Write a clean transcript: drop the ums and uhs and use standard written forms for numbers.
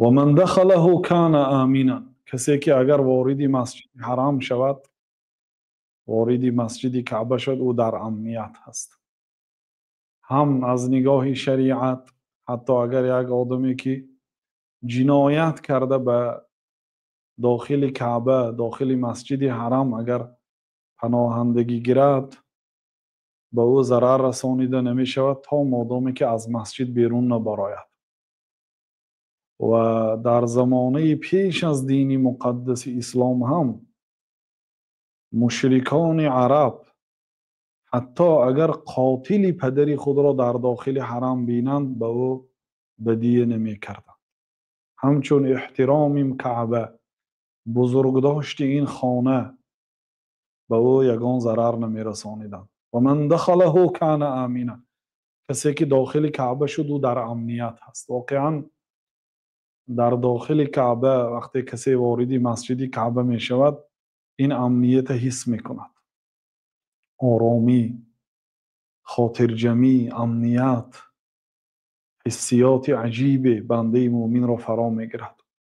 و من دخله کان آمینا، کسی که اگر واردی مسجد حرام شود، واردی مسجد کعبه شد، او در امنیت هست. هم از نگاه شریعت، حتی اگر یک آدمی که جنایت کرده به داخل کعبه، داخل مسجد حرام اگر پناهندگی گیرد، به او ضرر رسانیده نمی شود تا مادامی که از مسجد بیرون نبراید. و در زمانه پیش از دین مقدس اسلام هم مشرکان عرب حتی اگر قاتل پدری خود را در داخل حرم بینند به او بدیه نمی کردند. همچون احترام کعبه، بزرگداشت این خانه، به او یگان ضرر نمی رسانیدند. و من دخله کان آمینا، کسی که داخل کعبه شد او در امنیت هست. واقعا در داخل کعبه وقتی کسی واردی مسجد کعبه می شود، این امنیت حس می کند. آرامی، خاطر جمعی، امنیت، حسیات عجیب بنده مومن را فرا می گیرد.